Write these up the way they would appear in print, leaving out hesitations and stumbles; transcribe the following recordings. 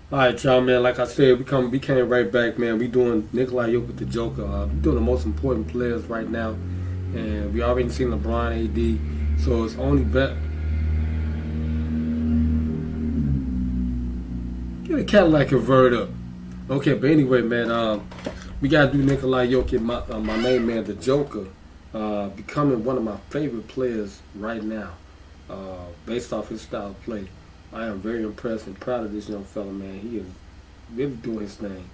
All right, y'all, man. Like I said, we came right back, man. We doing Nikola Jokic the Joker. We doing the most important players right now, and we already seen LeBron, AD. So it's only bet. Get a Cadillac convert up. Okay, but anyway, man. We gotta do Nikola Jokic, my main man, the Joker, becoming one of my favorite players right now, based off his style of play. I am very impressed and proud of this young fella, man. He is really doing his thing.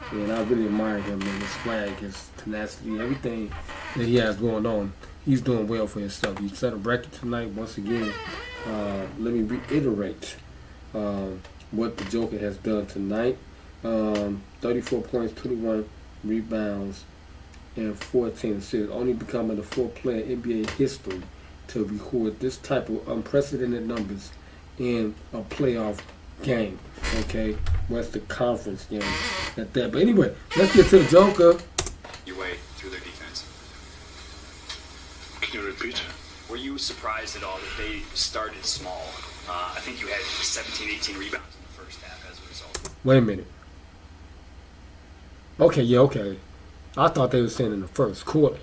And I really admire him, man. His swag, his tenacity, everything that he has going on. He's doing well for himself. He set a record tonight once again. Let me reiterate what the Joker has done tonight. 34 points, 21 rebounds, and 14 assists. Only becoming the fourth player in NBA history to record this type of unprecedented numbers in a playoff game, okay? Western Conference game at that. But anyway, let's get to the Joker. Your way through their defense. Can you repeat? Were you surprised at all that they started small? I think you had 17, 18 rebounds in the first half as a result. Wait a minute. Okay, yeah, okay. I thought they were saying in the first quarter.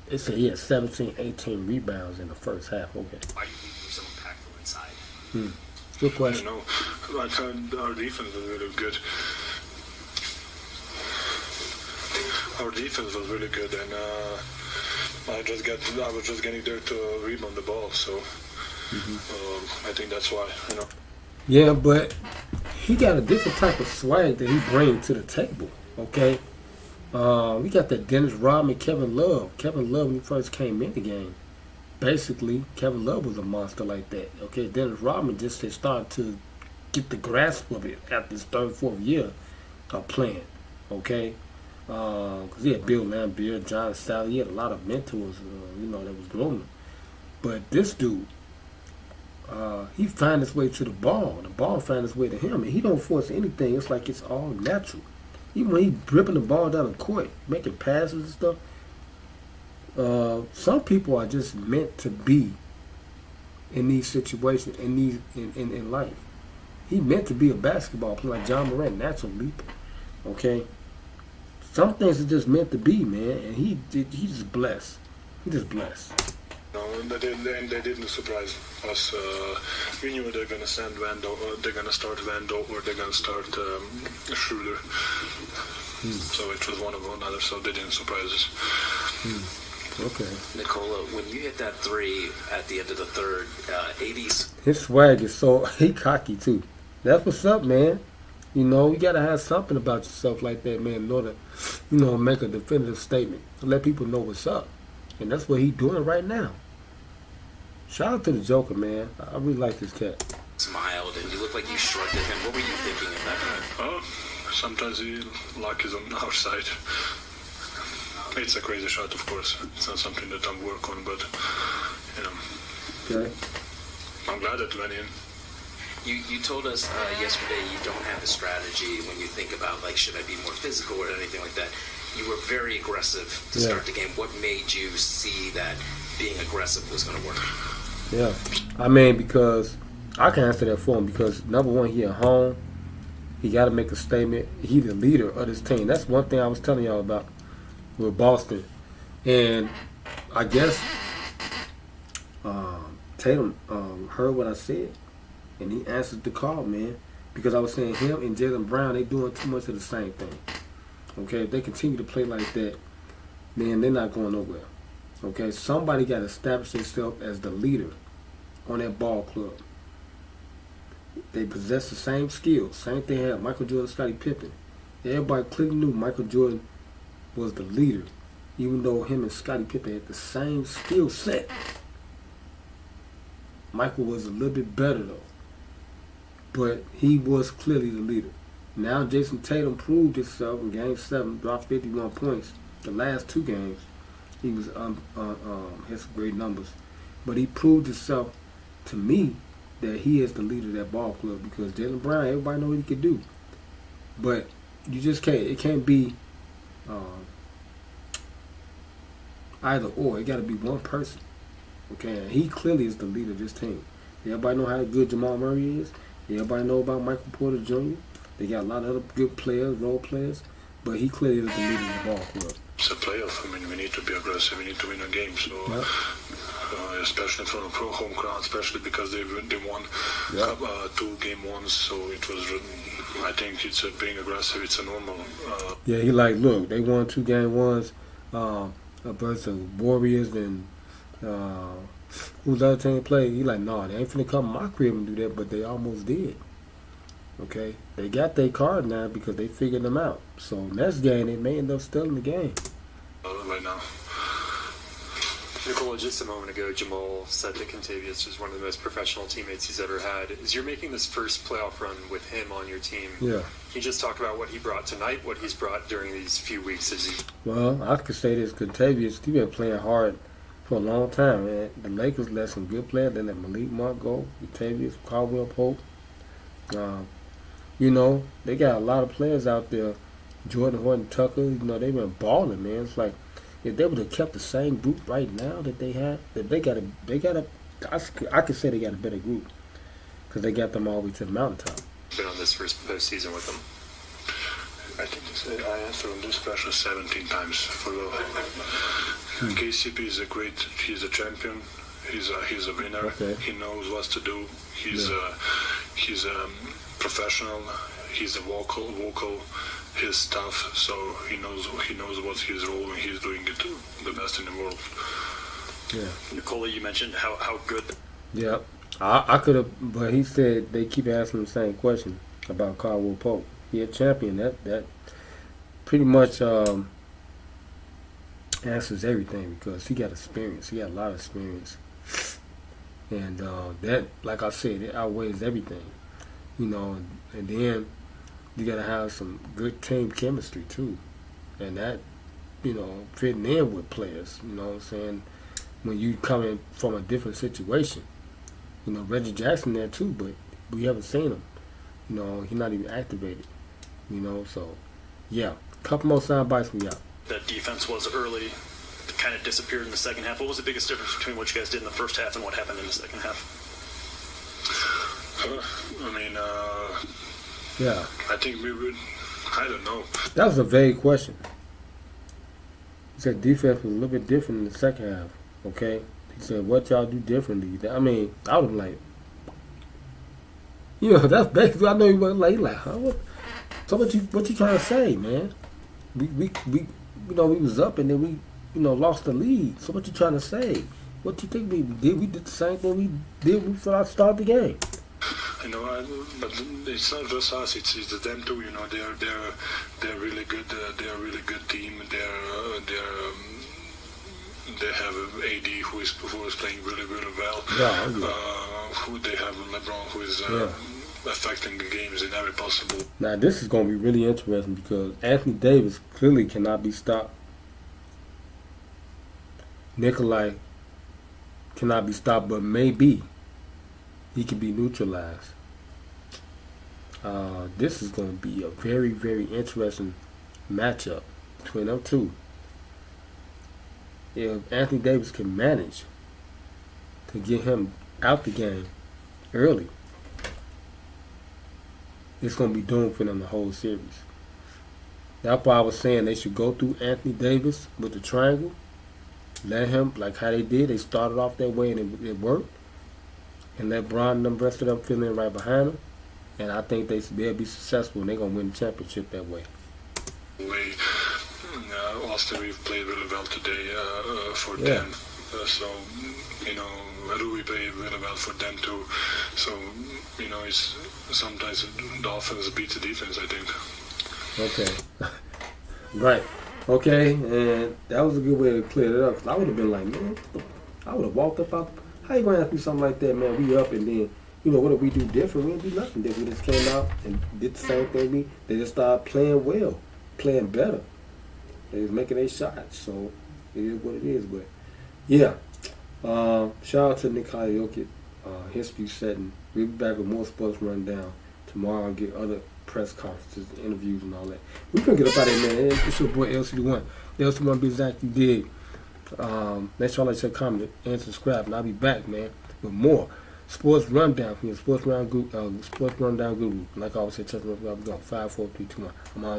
They said he had 17, 18 rebounds in the first half. Okay. Why do you think you were so impactful inside? Good I question. don't know. I thought our defense was really good. Our defense was really good, and I was just getting there to rebound the ball. So I think that's why, you know. Yeah, but he got a different type of swag that he brings to the table. Okay. We got that Dennis Rodman, Kevin Love. Kevin Love, when he first came in the game, basically, Kevin Love was a monster like that. Okay, Dennis Rodman just had started to get the grasp of it after his third, fourth year of playing. Okay, because he had Bill Laimbeer, John Sally, he had a lot of mentors, that was growing. But this dude, he found his way to the ball. The ball found its way to him, and he don't force anything. It's like it's all natural. Even when he dribbling the ball down the court, making passes and stuff. Some people are just meant to be in these situations, in life. He meant to be a basketball player like John Morant, natural leaper. Okay, some things are just meant to be, man, and he just blessed. He just blessed. No, and they didn't surprise us. We knew they're gonna send Vando, or they're gonna start Vando, or they're gonna start Schroeder. So it was one of another. So they didn't surprise us. Okay. Nikola, when you hit that three at the end of the third, 80s. His swag is he cocky too. That's what's up, man. You gotta have something about yourself like that, man, in order, make a definitive statement to let people know what's up. And that's what he's doing right now. Shout out to the Joker, man. I really like this cat. Smiled, and you looked like you shrugged at him. What were you thinking at that time? Sometimes luck is on our side. It's a crazy shot, of course. It's not something that I'm work on, but Okay. I'm glad it went in. You told us yesterday you don't have a strategy when you think about, like, should I be more physical or anything like that. You were very aggressive to start the game. What made you see that being aggressive was going to work? Yeah. I mean, because I can answer that for him because, number one, he at home. He got to make a statement. He's the leader of this team. That's one thing I was telling y'all about with Boston. And I guess Tatum heard what I said, and he answered the call, man. Because I was saying him and Jaylen Brown, they doing too much of the same thing. Okay, if they continue to play like that, man, they're not going nowhere. Okay, somebody got to establish themselves as the leader on that ball club. They possess the same skills. Same thing had Michael Jordan, Scottie Pippen. Everybody clearly knew Michael Jordan was the leader, even though him and Scottie Pippen had the same skill set. Michael was a little bit better though, but he was clearly the leader. Now Jason Tatum proved himself in Game 7, dropped 51 points. The last two games, he was had some great numbers, but he proved himself to me that he is the leader of that ball club because Jaylen Brown, everybody know what he can do, but you just can't. It can't be either or. It got to be one person. Okay, and he clearly is the leader of this team. Everybody know how good Jamal Murray is. Everybody know about Michael Porter Jr. They got a lot of other good players, role players, but he clearly is the leader of the ball club. It's a playoff. I mean, we need to be aggressive. We need to win a game. So, especially for a home crowd, especially because they won 2 game ones. So it was. I think it's being aggressive. It's a normal. Yeah, he like, look, they won 2 game ones versus Warriors and who's the other team played. He like, nah, they ain't finna come to my crib and do that, but they almost did. Okay, they got their card now because they figured them out. So next game they may end up stealing the game. Right now. Nikola, just a moment ago, Jamal said that Contavious was one of the most professional teammates he's ever had. As you're making this first playoff run with him on your team, Yeah. can you just talk about what he brought tonight, what he's brought during these few weeks as he... Well, I could say this, Contavious, he been playing hard for a long time, man. The Lakers let some good players. They let Malik Monk go, Contavious, Caldwell Pope. You know, they got a lot of players out there. Jordan Horton Tucker, you know, they've been balling, man. It's like, if they would have kept the same group right now that they have, that they got a, I could say they got a better group because they got them all the way to the mountaintop. been on this first postseason with them? I think I answered on this question 17 times for the KCP is he's a champion. He's a winner. Okay. He knows what to do. He's a professional. He's a vocal. His tough. So he knows what's his role, and he's doing it the best in the world. Yeah. Nikola, you mentioned how good. Yeah. I could have, but he said they keep asking the same question about Caldwell Pope. He a champion. That pretty much answers everything because he got experience. He got a lot of experience, and that, like I said, it outweighs everything. You know, and then you got to have some good team chemistry too, and that, you know, fitting in with players. You know what I'm saying? When you coming from a different situation, you know, Reggie Jackson there too, but we haven't seen him. You know, he's not even activated. You know, so yeah, couple more sound bites from y'all. That defense was early, kind of disappeared in the second half. What was the biggest difference between what you guys did in the first half and what happened in the second half? Yeah. I think we would. I don't know. That was a vague question. He said defense was a little bit different in the second half. Okay. He said, what y'all do differently? I mean, I was like, you know, that's basically, I know he wasn't like, huh? So what you trying to say, man? We you know, we was up and then we, you know, lost the lead. So what you trying to say? What you think we did? We did the same thing we did before I started the game. I know, but it's not just us. It's them too. You know, they're really good. They're a really good team. They have AD who is playing really well. Yeah. Who they have LeBron who is affecting the games in every possible. Now this is going to be really interesting because Anthony Davis clearly cannot be stopped. Nikola cannot be stopped, but maybe he can be neutralized. This is going to be a very, very interesting matchup between them two. If Anthony Davis can manage to get him out the game early, it's going to be doomed for them the whole series. That's why I was saying they should go through Anthony Davis with the triangle. Let him, like how they did, they started off that way and it worked. And let Bron and the rest of them fill in right behind them. And I think they'll be successful and they're going to win the championship that way. Austin, we've played really well today for them. So, you know, Rui played really well for them too. So, you know, it's sometimes the offense beats the defense, I think. Okay. Right. Okay, and that was a good way to clear it up. 'Cause I would have been like, man, I would have walked up out. How you going to ask me something like that, man? We up and then, you know, what did we do different? We didn't do nothing different. We just came out and did the same thing. They just started playing well, playing better. They was making their shots, so it is what it is. But yeah, shout out to Nikola Jokic, history setting. We'll be back with more sports rundown tomorrow. And get other press conferences, interviews, and all that. We can get up out of here, man. It's your boy LCDAONE. LCDAONE be exactly dig. Make sure y'all like, share, comment, and subscribe, and I'll be back, man, with more. Sports rundown from your sports rundown guru. Like I always say, touch my 5, 4, 3, 2, 1. I'm on.